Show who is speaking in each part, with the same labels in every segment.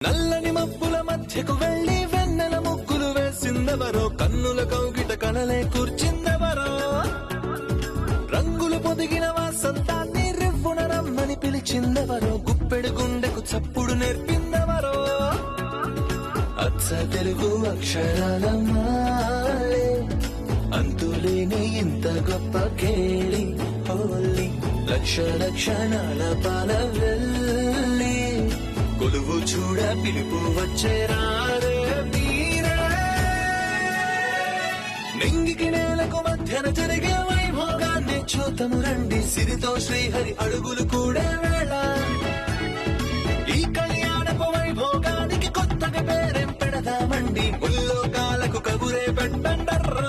Speaker 1: నల్లని మబ్బుల మధ్యకు వెళ్లి వెన్నెల ముగ్గులు వేసిందెవరో, కన్నుల కౌగిట కలలే కూర్చిందెవరో, రంగులు పొదిగిన వాసంతాన్ని రివ్వున రమ్మని పిలిచిందెవరో, గుప్పెడు గుండెకు చప్పుడు నేర్పిందెవరో, అచ్చ తెలుగు అక్షరాల మాలే అంతులేని ఇంత గొప్ప కేళి హోలీ, లక్ష లక్షణాల పాల వెళ్ళి కొలువు చూడ పిలుపు వచ్చేరారే మీరే, నింగికి నేలకు మధ్యన జరిగే వైభోగాన్ని చూతము రండి, సిరితో శ్రీహరి అడుగులు కూడే వేళ, ఈ కళ్యాణపు వైభోగానికి కొత్తగా పేరేం పెడదామండి, ముల్లోకాలకు కబురే పెట్టండర్రా.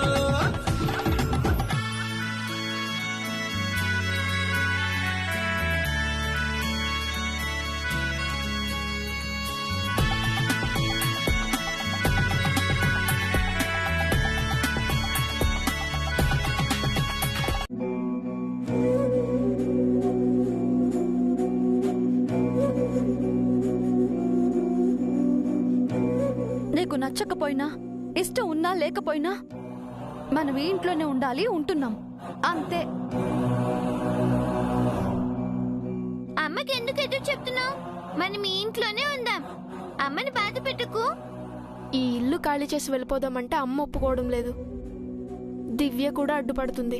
Speaker 2: నీకు నచ్చకపోయినా ఇష్టం ఉన్నా లేకపోయినా మనం ఈ ఇంట్లోనే ఉండాలి, ఉంటున్నాం అంతే.
Speaker 3: అమ్మకి ఎందుకు ఎదురు చెప్తున్నావు? మనం ఈ ఇంట్లోనే ఉందాం, అమ్మని బాధ పెట్టుకు.
Speaker 4: ఈ ఇల్లు ఖాళీ చేసి వెళ్ళిపోదామంటే అమ్మ ఒప్పుకోవడం లేదు. దివ్య కూడా అడ్డుపడుతుంది.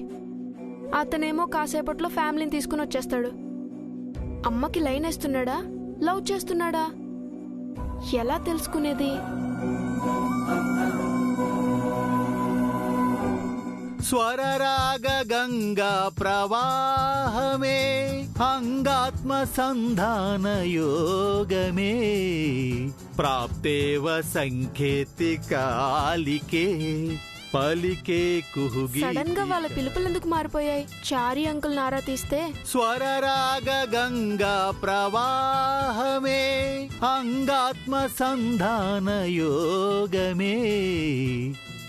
Speaker 4: అతనేమో కాసేపట్లో ఫ్యామిలీని తీసుకుని వచ్చేస్తాడు. అమ్మకి లైన్ వేస్తున్నాడా, లవ్ చేస్తున్నాడా, ఎలా తెలుసుకునేది?
Speaker 5: స్వరరాగ గంగా ప్రవాహమే అంగాత్మ సంధాన యోగమే ప్రాప్తేవ సంకేతికాలికే పలికే కుహుగి.
Speaker 4: సడన్ గా వాళ్ళ పిలుపులెందుకు మారిపోయాయి? చారి అంకుల్ నారా తీస్తే
Speaker 5: స్వరరాగ గంగా ప్రవాహమే అంగాత్మ సంధాన యోగమే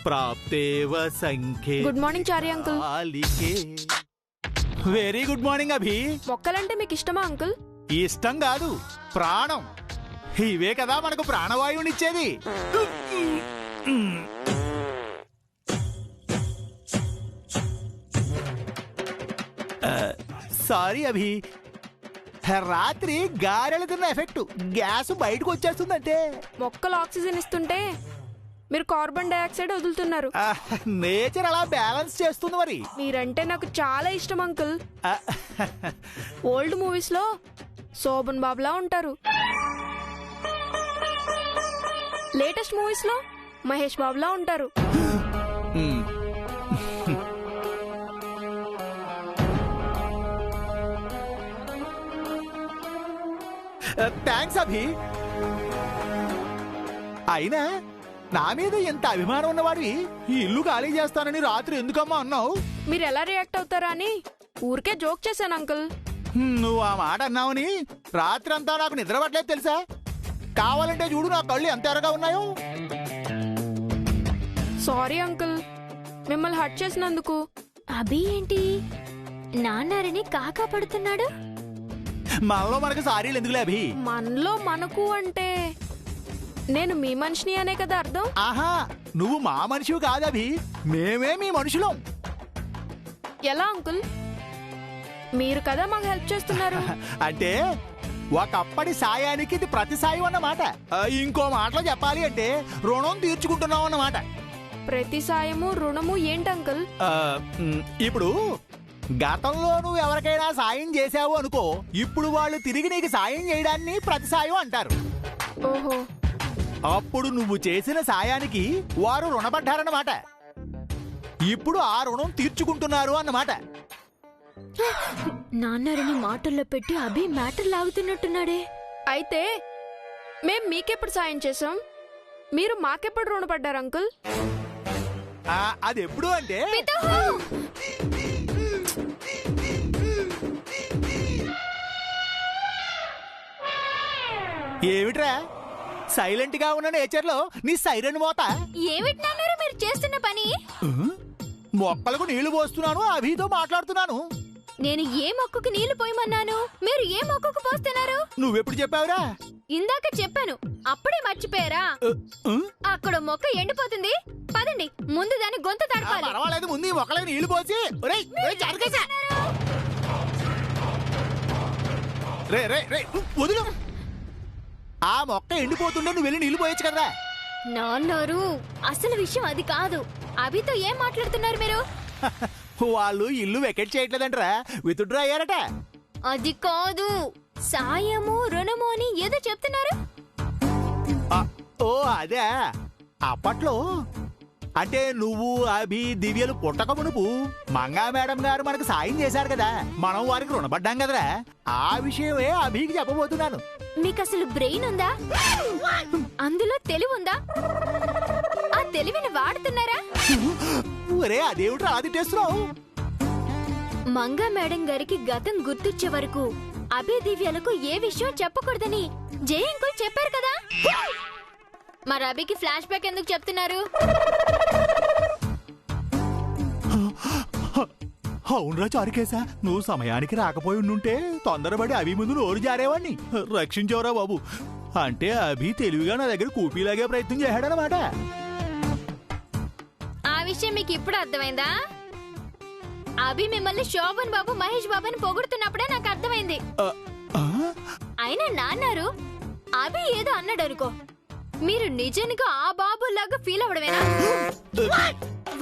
Speaker 5: ప్రాప్తేవ సంఖ్యే.
Speaker 4: గుడ్ మార్నింగ్ చారి అంకుల్.
Speaker 5: వెరీ గుడ్ మార్నింగ్ అభి.
Speaker 4: మొక్కలంటే మీకు ఇష్టమా అంకుల్?
Speaker 5: ఇష్టం కాదు, ప్రాణం. ఇవే కదా మనకు ప్రాణవాయువునిచ్చేది. సారీ అభి, రాత్రి గారెలు తిన్న ఎఫెక్ట్ గ్యాస్ బయటకు వచ్చేస్తుందంటే.
Speaker 4: మొక్కలు ఆక్సిజన్ ఇస్తుంటే మీరు కార్బన్ డైఆక్సైడ్ వదులుతున్నారు.
Speaker 5: నేచర్ అలా బ్యాలెన్స్ చేస్తుంది మరి.
Speaker 4: మీరంటే నాకు చాలా ఇష్టం అంకుల్. ఓల్డ్ మూవీస్ లో శోభన్ బాబులా ఉంటారు, లేటెస్ట్ మూవీస్ లో మహేష్ బాబులా ఉంటారు.
Speaker 5: థ్యాంక్స్ అభి. అయినా నా మీద ఎంత అభిమానం ఉన్నవాడివి ఈ ఇల్లు ఖాళీ చేస్తానని రాత్రి ఎందుకమ్మా అన్నావు?
Speaker 4: మీరు ఎలా రియాక్ట్ అవుతారా అని ఊరికే జోక్ చేశాను అంకుల్.
Speaker 5: నువ్వు ఆ మాట అన్నావని రాత్రి అంతా నాకు నిద్ర పట్టలేదు తెలుసా. కావాలంటే చూడు నా కళ్ళు ఎంత ఎర్రగా ఉన్నాయో.
Speaker 4: సారీ అంకుల్, మిమ్మల్ని హర్ట్ చేసినందుకు.
Speaker 3: అభి ఏంటి నాన్నారని కాకా పడుతున్నాడు?
Speaker 5: మనలో మనకు సారీలు ఎందుకులే అభి.
Speaker 4: మనలో మనకు అంటే నేను మీ మనిషిని అనే కదా అర్థం.
Speaker 5: ఆహా, నువ్వు మా మనిషివి కాదు అభి, మేమే మీ మనుషులం.
Speaker 4: ఎలా అంకుల్? మీరు కదా మాకు హెల్ప్ చేస్తున్నారు.
Speaker 5: అంటే ఒకప్పటి సాయానికి ఇది ప్రతి సాయం అన్నమాట. ఇంకో మాటలో చెప్పాలి అంటే రుణం తీర్చుకుంటున్నాం అన్నమాట.
Speaker 4: ప్రతి సాయము రుణము ఏంటి అంకుల్?
Speaker 5: ఇప్పుడు గతంలో నువ్వు ఎవరికైనా సాయం చేశావు అనుకో, ఇప్పుడు వాళ్ళు తిరిగి నీకు సాయం చేయడాన్ని ప్రతి సాయం అంటారు.
Speaker 4: ఓహో,
Speaker 5: అప్పుడు నువ్వు చేసిన సాయానికి వారు రుణపడ్డారన్నమాట. ఇప్పుడు ఆ రుణం తీర్చుకుంటున్నారు అన్నమాట.
Speaker 3: నాన్నారని మాటల్లో పెట్టి అభి మ్యాటర్ లాగుతున్నట్టున్నాడే.
Speaker 4: అయితే మేం మీకెప్పుడు సాయం చేసాం, మీరు మాకెప్పుడు రుణపడ్డారు అంకుల్?
Speaker 5: అది ఎప్పుడు అంటే ఏమిట్రా సైలెంట్ గా ఉన్న నేచర్ లో నీ సైరన్ మోత?
Speaker 3: ఏమిటి నాన్నారు మీరు చేస్తున్న పని?
Speaker 5: మొక్కలకు నీళ్లు పోస్తున్నాను, అభితో మాట్లాడుతున్నాను.
Speaker 3: నేను ఏ మొక్కకు నీళ్లు పోయమన్నాను, మీరు ఏ మొక్కకు పోస్తున్నారు?
Speaker 5: నువ్వెప్పుడు చెప్పావురా?
Speaker 3: ఇందాక చెప్పాను, అప్పుడే మర్చిపోయారా? అక్కడ మొక్క ఎండిపోతుంది, పదండి ముందు దాని గొంతు తడపాలి.
Speaker 5: పర్వాలేదు, ముందు ఈ మొక్కలకి నీళ్లు పోసి. ఒరేయ్, ఒరేయ్, జరగేసా. రే రే రే, వదిలు. ఆ మొక్క ఎండిపోతుండే నువ్వు వెళ్ళి నీళ్లు పోయొచ్చు కదా.
Speaker 3: నాన్నారు, అసలు విషయం అది కాదు. అభితో ఏం మాట్లాడుతున్నారు మీరు?
Speaker 5: వాళ్ళు ఇల్లు వెకెట్ చేయట్లేదంటరా, విత్డ్రా అయ్యారట.
Speaker 3: అది కాదు, సాయము రుణము అని ఏదో చెప్తున్నారు.
Speaker 5: ఓ అదే, అప్పట్లో అంటే నువ్వు అభి దివ్యలు పుట్టక మునుపు మంగా మేడం గారు మనకు సాయం చేశారు కదా, మనం వారికి రుణపడ్డాం కదరా. ఆ విషయమే అభికి చెప్పబోతున్నాను.
Speaker 3: మీకు అసలు బ్రెయిన్ ఉందా? అందులో తెలివి ఉందా? ఆ తెలివిని వాడుతున్నారా?
Speaker 5: ఒరే అదేమిట్రా ఆదిటేస్తున్నావు?
Speaker 3: మంగా మేడం గారికి గతం గుర్తొచ్చే వరకు అభి దివ్యలకు ఏ విషయం చెప్పకూడదని జై అంకుల్ చెప్పారు కదా. మరి అభికి ఫ్లాష్ బ్యాక్ ఎందుకు చెప్తున్నారు?
Speaker 5: అవునరా చారుకేశా, నువ్వు సమయానికి రాకపోయి ఉండుంటే తొందరపడి అభి ముందు నోరు జారేవాణ్ణి. రక్షించవరా బాబు. అంటే అభి తెలివిగా నా దగ్గర కూపీలాగే ప్రయత్నం చేశాడనమాట.
Speaker 3: ఆ విషయం మీకు ఇప్పుడు అర్థమైందా? అభి మిమ్మల్ని శోభన్ బాబు మహేష్ బాబుని పొగుడుతున్నప్పుడే నాకు అర్థమైంది. అయినా నాన్నారు, అభి ఏదో అన్నాడు అనుకో, మీరు నిజంగా ఆ బాబు లాగా ఫీల్ అవడమేనా?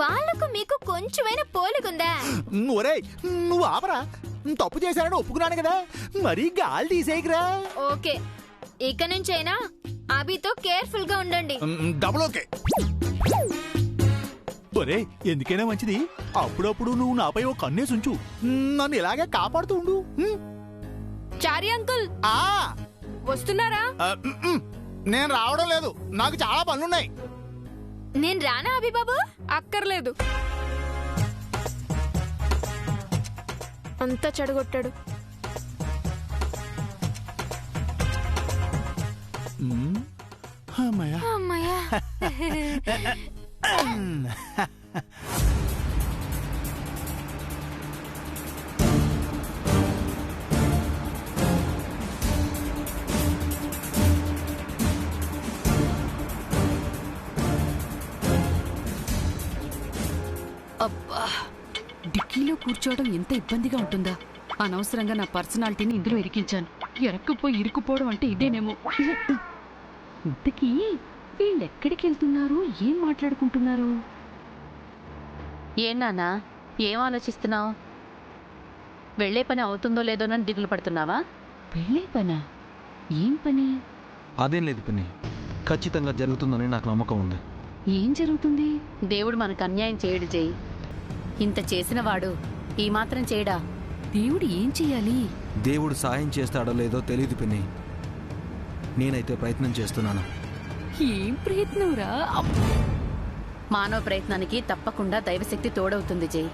Speaker 3: వాళ్ళకు మీకు కొంచెమైనా పోలికుందా?
Speaker 5: ఒరేయ్ నువ్వు ఆపరా, తప్పు చేశారని ఒప్పుకున్నాను కదా, మరీ గాలి తీసేయకురా.
Speaker 3: ఓకే, ఇక నుంచైనా అభితో కేర్ఫుల్ గా ఉండండి.
Speaker 5: Double okay. ఒరే ఎందుకైనా మంచిది అప్పుడప్పుడు నువ్వు నాపై ఒక కన్నేసి ఉంచు, నన్ను ఇలాగే కాపాడుతూ ఉండు.
Speaker 4: చారి అంకుల్ వస్తున్నారా?
Speaker 5: నేను రావడం లేదు, నాకు చాలా పనులున్నాయి.
Speaker 3: నేను రానా అభి బాబు?
Speaker 4: అక్కర్లేదు, అంతా చెడగొట్టాడు.
Speaker 5: అమ్మయ్యా.
Speaker 3: అమ్మయ్యా.
Speaker 6: అబ్బా, డిక్కీలో కూర్చోవడం ఎంత ఇబ్బందిగా ఉంటుందా? అనవసరంగా నా పర్సనాలిటీని ఇందులో ఇరికించాను. ఎరక్కుపోయి ఇరుక్కుపోవడం అంటే ఇదేనేమో. ఇంతకీ వీళ్ళెక్కడికి వెళ్తున్నారు, ఏం మాట్లాడుకుంటున్నారు?
Speaker 7: ఏం నాన్నా, ఏం ఆలోచిస్తున్నావు? వెళ్లే పని అవుతుందో లేదోనని దిగులు పడుతున్నావా?
Speaker 6: వెళ్ళే పనా? ఏం పని?
Speaker 8: అదేం లేదు పిన్ని, ఖచ్చితంగా జరుగుతుందని నాకు నమ్మకం ఉంది.
Speaker 6: ఏం జరుగుతుంది?
Speaker 7: దేవుడు మనకు అన్యాయం చేయడు జై. ఇంత చేసిన వాడు ఈ మాత్రం చేయడా?
Speaker 6: దేవుడు ఏం చెయ్యాలి?
Speaker 8: దేవుడు సాయం చేస్తాడో లేదో తెలియదు పిన్ని, నేనైతే ప్రయత్నం చేస్తున్నాను.
Speaker 6: ఏం ప్రయత్నంరా?
Speaker 7: మానవ ప్రయత్నానికి తప్పకుండా దైవశక్తి తోడవుతుంది జై.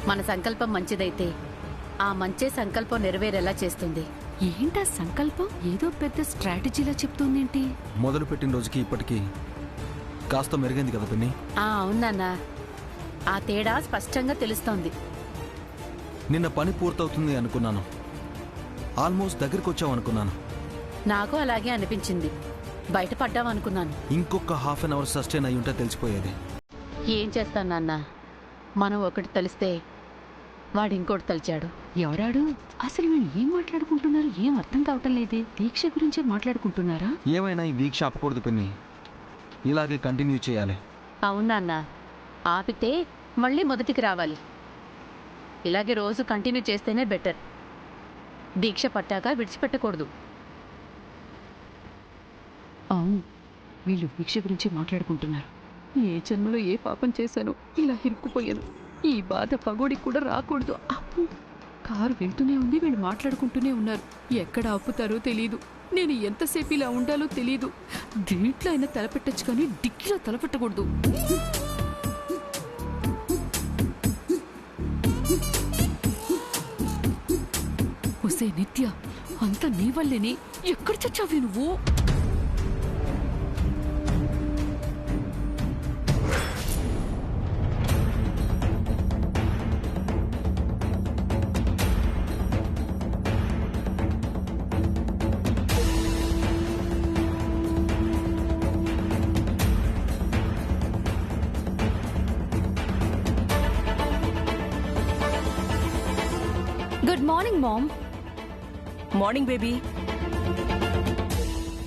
Speaker 7: మన సంకల్పం మంచిదైతే ఆ మంచే సంకల్పం నెరవేరేలా చేస్తుంది.
Speaker 6: ఏంటా సంకల్పం? ఏదో పెద్ద స్ట్రాటజీలా చెప్తోందేంటి?
Speaker 8: మొదలు పెట్టిన రోజుకి ఇప్పటికీ కాస్త మెరుగైంది కదా పిన్ని.
Speaker 7: అవునన్నా, ఆ తేడా స్పష్టంగా తెలుస్తోంది.
Speaker 8: నిన్న పని పూర్తవుతుంది అనుకున్నాను, ఆల్మోస్ట్ దగ్గరికి వచ్చావు అనుకున్నాను.
Speaker 7: నాకు అలాగే అనిపించింది. బయటపడ్డామనుకున్నాను.
Speaker 8: ఇంకొక హాఫ్ అన్ అవర్ సస్టైన్ అయి ఉంటే తెలిసిపోయేది.
Speaker 7: ఏం చేస్తాను నాన్న, మనం ఒకటి తలిస్తే వాడు ఇంకోటి తలిచాడు.
Speaker 6: ఎవరాడు? అసలు వీళ్ళు ఏం మాట్లాడుకుంటున్నారు? ఏం అర్థం కావటం లేదే. దీక్ష గురించే మాట్లాడుకుంటున్నారా?
Speaker 8: ఏమైనా ఈ వీక్ ఆపకూడదు పిన్ని, ఇలాగే కంటిన్యూ చేయాలి.
Speaker 7: అవునన్నా, ఆపితే మళ్ళీ మొదటికి రావాలి. ఇలాగే రోజు కంటిన్యూ చేస్తేనే బెటర్. దీక్ష పట్టాక విడిచిపెట్టకూడదు.
Speaker 6: అవును, వీళ్ళు దీక్ష గురించి మాట్లాడుకుంటున్నారు. ఏ జన్మలో ఏ పాపం చేశానో ఇలా ఇరుక్కుపోయాను. ఈ బాధ పగోడికి కూడా రాకూడదు. అప్పు, కారు వెళ్తూనే ఉంది, వీళ్ళు మాట్లాడుకుంటూనే ఉన్నారు. ఎక్కడ ఆపుతారో తెలీదు. నేను ఎంతసేపు ఇలా ఉండాలో తెలీదు. దీంట్లో అయినా తలపెట్టచ్చు కానీ డిక్కీలో తలపెట్టకూడదు. ఒసే నిత్య, అంతా నీ వల్లేని. ఎక్కడ చచ్చావే నువ్వు?
Speaker 2: Morning mom.
Speaker 9: Morning baby.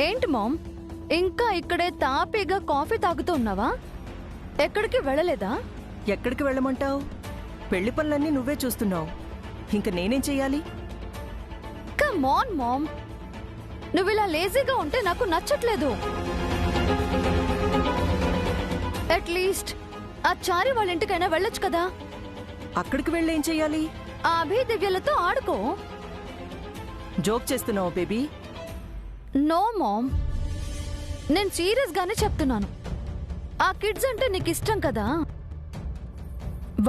Speaker 2: ఏంటి మామ్, ఇంకా ఇక్కడే తాపీగా కాఫీ తాగుతూ ఉన్నావా? ఎక్కడికి వెళ్ళలేదా?
Speaker 9: ఎక్కడికి వెళ్ళమంటావు? పెళ్లి పనులన్నీ నువ్వే చూస్తున్నావు, ఇంక నేనేం చెయ్యాలి?
Speaker 2: కమ్ ఆన్ మామ్, నువ్వు ఇలా లేజీగా ఉంటే నాకు నచ్చట్లేదు. అట్లీస్ట్ ఆ చారి వాళ్ళ ఇంటికైనా వెళ్ళొచ్చు కదా.
Speaker 9: అక్కడికి వెళ్ళేం చెయ్యాలి?
Speaker 2: ఆ అభి దివ్యలతో ఆడుకో.
Speaker 9: జోక్ చేస్తున్నావు బేబీ?
Speaker 2: నో మామ్, నేను సీరియస్ గానే చెప్తున్నాను. ఆ కిడ్స్ అంటే నీకు ఇష్టం కదా,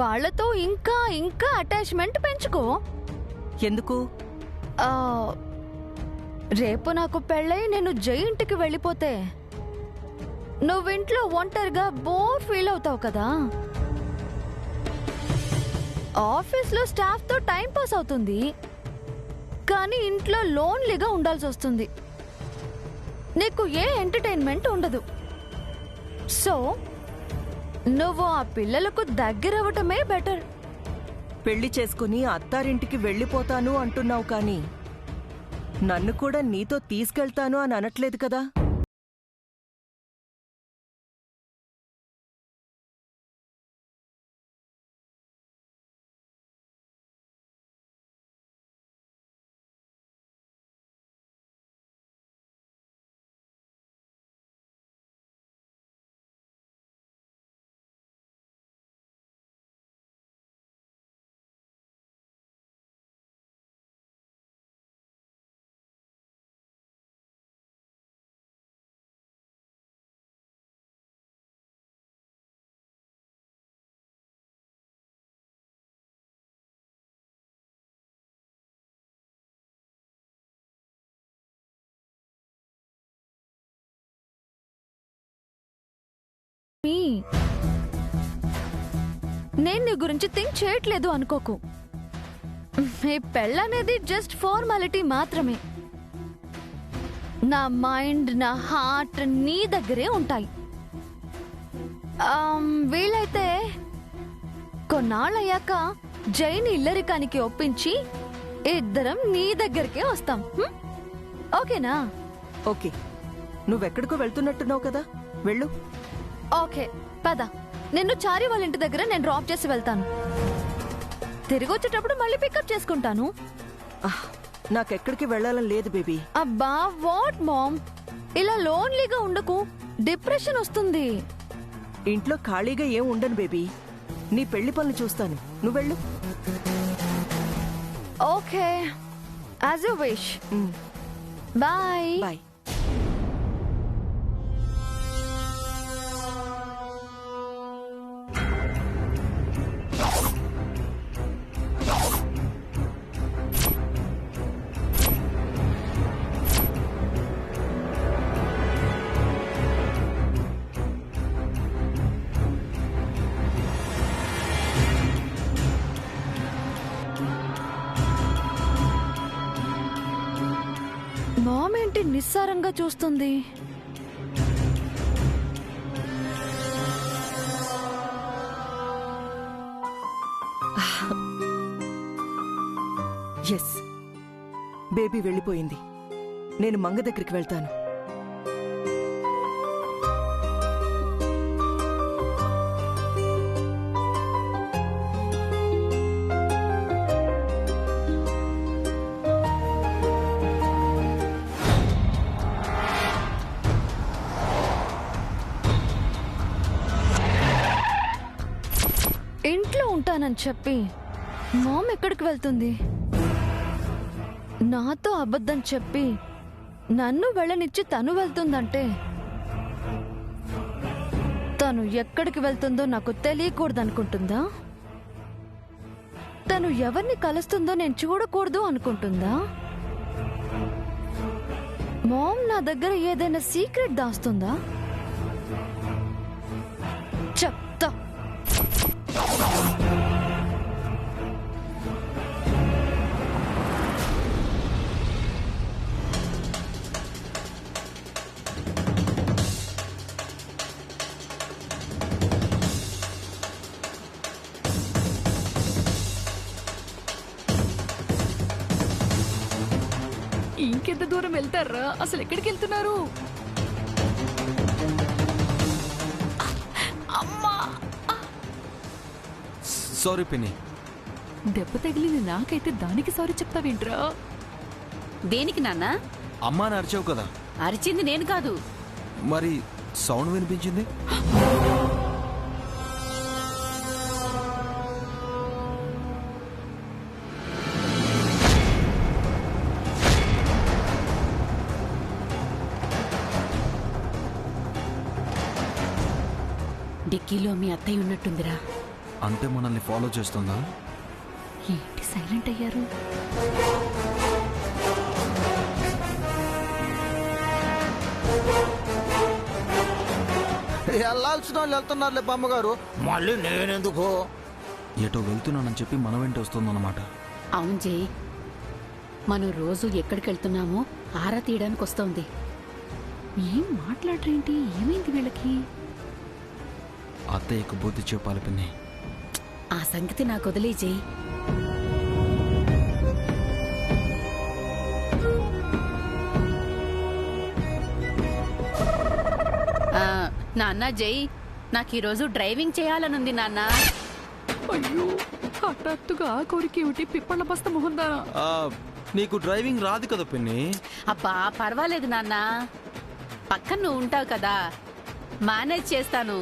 Speaker 2: వాళ్ళతో ఇంకా ఇంకా అటాచ్మెంట్ పెంచుకో.
Speaker 9: ఎందుకు?
Speaker 2: ఆ, రేపు నాకు పెళ్ళై నేను జై ఇంటికి వెళ్ళిపోతే నువ్వింట్లో ఒంటరిగా బోర్ ఫీల్ అవుతావు కదా. ఆఫీస్లో స్టాఫ్తో టైం పాస్ అవుతుంది, కానీ ఇంట్లో లోన్లీగా ఉండాల్సి వస్తుంది. నీకు ఏ ఎంటర్టైన్మెంట్ ఉండదు. సో నువ్వు ఆ పిల్లలకు దగ్గరవ్వటమే బెటర్.
Speaker 9: పెళ్లి చేసుకుని అత్తారింటికి వెళ్ళిపోతాను అంటున్నావు, కానీ నన్ను కూడా నీతో తీసుకెళ్తాను అని అనట్లేదు కదా.
Speaker 2: నేను నీ గురించి థింక్ చేయట్లేదు అనుకోకు. ఈ పెళ్ళనేది జస్ట్ ఫార్మాలిటీ మాత్రమే. నా మైండ్, నా హార్ట్ నీ దగ్గరే ఉంటాయి. వీలైతే కొన్నాళ్ళయ్యాక జైని ఇల్లరికానికి ఒప్పించి ఇద్దరం నీ దగ్గరికే వస్తాం. ఓకేనా?
Speaker 9: ఓకే, నువ్వెక్కడికో వెళ్తున్నట్టున్నావు కదా, వెళ్ళు.
Speaker 2: ఓకే పద, నిన్ను చారి వాళ్ళ ఇంటి దగ్గర నేను డ్రాప్ చేసి వెళ్తాను. తిరిగి వచ్చేటప్పుడు మళ్ళీ పికప్ చేసుకుంటాను.
Speaker 9: నాకెక్కడికి వెళ్ళాలని లేదు బేబీ.
Speaker 2: అబ్బా వాట్ మామ్, ఇలా లోన్లీగా ఉండకు, డిప్రెషన్ వస్తుంది.
Speaker 9: ఇంట్లో ఖాళీగా ఏం ఉండను బేబీ, నీ పెళ్లి పనులు చూస్తాను, నువ్వెళ్ళు.
Speaker 2: Okay, as you wish. Bye
Speaker 9: bye.
Speaker 2: Mom ఏంటి నిస్సారంగా చూస్తుంది?
Speaker 9: ఎస్, బేబీ వెళ్ళిపోయింది. నేను మంగ దగ్గరికి వెళ్తాను.
Speaker 2: ఇంట్లో ఉంటానని చెప్పి మామ్ ఎక్కడికి వెళ్తుంది? నాతో అబద్ధం చెప్పి నన్ను వెళ్ళనిచ్చి తను వెళ్తుందంటే తను ఎక్కడికి వెళ్తుందో నాకు తెలియకూడదనుకుంటుందా? తను ఎవరిని కలుస్తుందో నేను చూడకూడదు అనుకుంటుందా? మామ్ నా దగ్గర ఏదైనా సీక్రెట్ దాస్తుందా? చెప్తా.
Speaker 6: ఎంత దూరం వెళ్తారా? అసలు ఎక్కడికి వెళ్తున్నారు? అమ్మా!
Speaker 8: సారీ పిన్ని.
Speaker 6: దెబ్బ తగిలింది నాకైతే దానికి సారీ చెప్తావేంట్రా?
Speaker 7: దేనికి నాన్న?
Speaker 8: అమ్మా అని అరిచావు కదా.
Speaker 7: అరిచింది నేను కాదు.
Speaker 8: మరి సౌండ్ వినిపించింది.
Speaker 7: డిక్కీలో మీ అత్తయ్య ఉన్నట్టుందిరా.
Speaker 8: అంటే మనల్ని ఫాలో చేస్తుందా?
Speaker 6: ఏంటి సైలెంట్ అయ్యారు?
Speaker 10: వెళ్ళాల్సిన వాళ్ళు వెళ్తున్నారులే బామ్మగారు, మళ్ళీ నేనెందుకు?
Speaker 8: ఎటో వెళ్తున్నానని చెప్పి మనం వెంట వస్తుందన్నమాట.
Speaker 7: అవును జై, మనం రోజు ఎక్కడికి వెళ్తున్నామో ఆరా తీయడానికి వస్తోంది.
Speaker 6: ఏం మాట్లాడరేంటి? ఏమైంది వీళ్ళకి?
Speaker 8: అత్తయ్యకు బుద్ధి చెప్పాలి పిన్ని.
Speaker 7: ఆ సంగతి నాకు వదిలే జై. నాన్న జై, నాకు ఈరోజు డ్రైవింగ్ చేయాలనుంది నాన్న.
Speaker 6: అయ్యో, హఠాత్తుగా ఆ కోరిక ఏమిటి? పిప్పళ్ళ బస్త మొహందానా?
Speaker 8: నీకు డ్రైవింగ్ రాదు కదా పిన్ని.
Speaker 7: అబ్బా పర్వాలేదు నాన్న, పక్కన నువ్వు ఉంటావు కదా, మేనేజ్ చేస్తాను.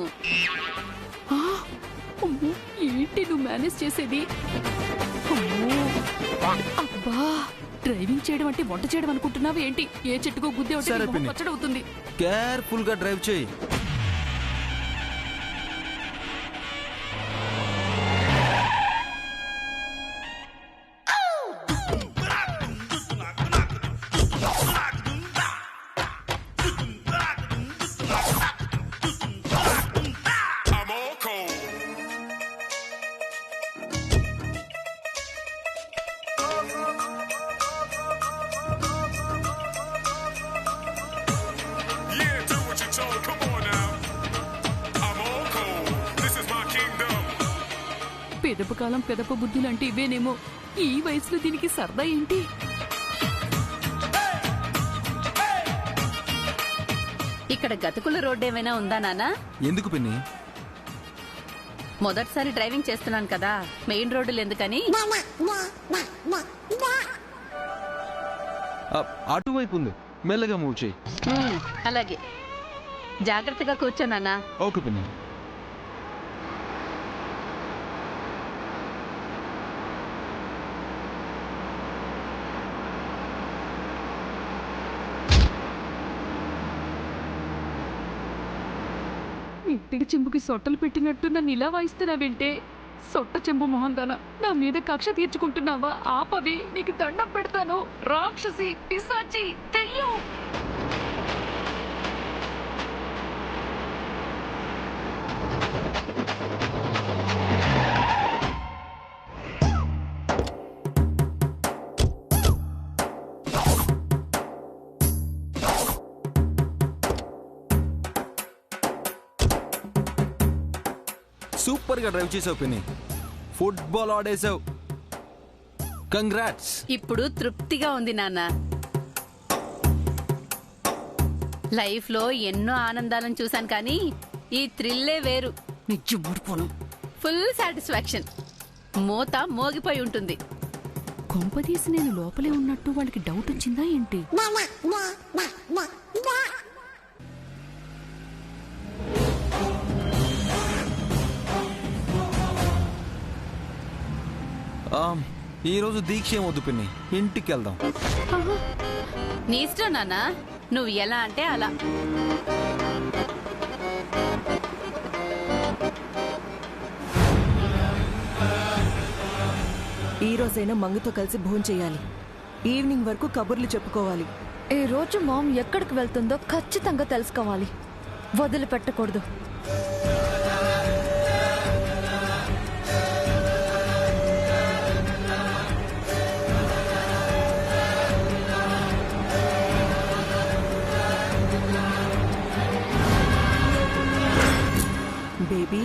Speaker 6: అమ్మో, ఏంటి నువ్వు మేనేజ్ చేసేది? అమ్మో, అబ్బా, డ్రైవింగ్ చేయడం అంటే వంట చేయడం అనుకుంటున్నావు ఏంటి? ఏ చెట్టుకో గుద్దే ఉంటే పచ్చడవుతుంది.
Speaker 8: కేర్ఫుల్ గా డ్రైవ్ చేయి.
Speaker 6: పెదపు కాలం పెదప బుద్ధులు అంటే ఇవేనేమో. ఈ వయసులో దీనికి సరదా ఏంటి?
Speaker 7: ఇక్కడ గతుకుల రోడ్డు ఏమైనా ఉందా నాన్న?
Speaker 8: ఎందుకు పిన్ని?
Speaker 7: మొదటిసారి డ్రైవింగ్ చేస్తున్నాను కదా, మెయిన్ రోడ్డులు ఎందుకని.
Speaker 8: అటువైపు ఉంది, మెల్లగా మూవ్ చేయి.
Speaker 7: అలాగే, జాగ్రత్తగా కూర్చో నాన్న.
Speaker 8: ఓకే పిన్ని.
Speaker 6: ఇంటికి చెంబుకి సొట్టలు పెట్టినట్టు నన్ను ఇలా వాయిస్తున్నావేంటే? సొట్ట చెంబు మొహందానా, నా మీద కక్ష తీర్చుకుంటున్నావా? ఆపవి, నీకు దండం పెడతాను. రాక్షసి, పిశాచి, తెయ్యం.
Speaker 8: సూపర్ గా డ్రైవ్ చేసావు పిన్ని. ఫుట్బాల్ ఆడేసావు. కంగ్రాట్స్.
Speaker 7: ఇప్పుడు తృప్తిగా ఉంది నాన్న. లైఫ్ లో ఎన్నో ఆనందాలను చూశాను కానీ ఈ థ్రిల్లే వేరు. నిజం ఊడిపోను. Full satisfaction. మోత మోగిపోయి ఉంటుంది.
Speaker 6: కొంపదీసి నేను లోపలే ఉన్నట్టు వాళ్ళకి డౌట్ వచ్చిందా ఏంటి?
Speaker 8: ఈ రోజు దీక్ష ఏమొద్దు పిన్ని, ఇంటికి వెళ్దాం.
Speaker 7: నీ ఇష్టం నాన్న, నువ్వు ఎలా అంటే అలా.
Speaker 9: ఈ రోజైనా మంగుతో కలిసి భోంచేయాలి. ఈవినింగ్ వరకు కబుర్లు చెప్పుకోవాలి.
Speaker 2: ఈ రోజు మామ్ ఎక్కడికి వెళ్తుందో ఖచ్చితంగా తెలుసుకోవాలి. వదిలిపెట్టకూడదు.
Speaker 9: బేబీ,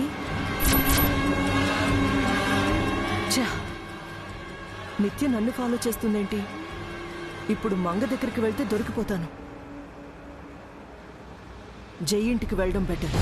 Speaker 9: నిత్య నన్ను ఫాలో చేస్తుందేంటి? ఇప్పుడు మంగ దగ్గరికి వెళ్తే దొరికిపోతాను. జై ఇంటికి వెళ్ళడం బెటర్.